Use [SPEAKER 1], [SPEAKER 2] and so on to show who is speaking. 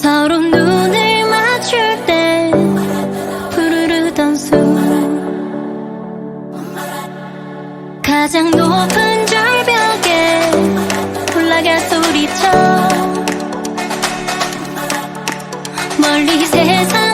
[SPEAKER 1] 서로 눈을 맞출 때 푸르르던 숨 가장 높은 절벽에 올라가 소리쳐 멀리 세상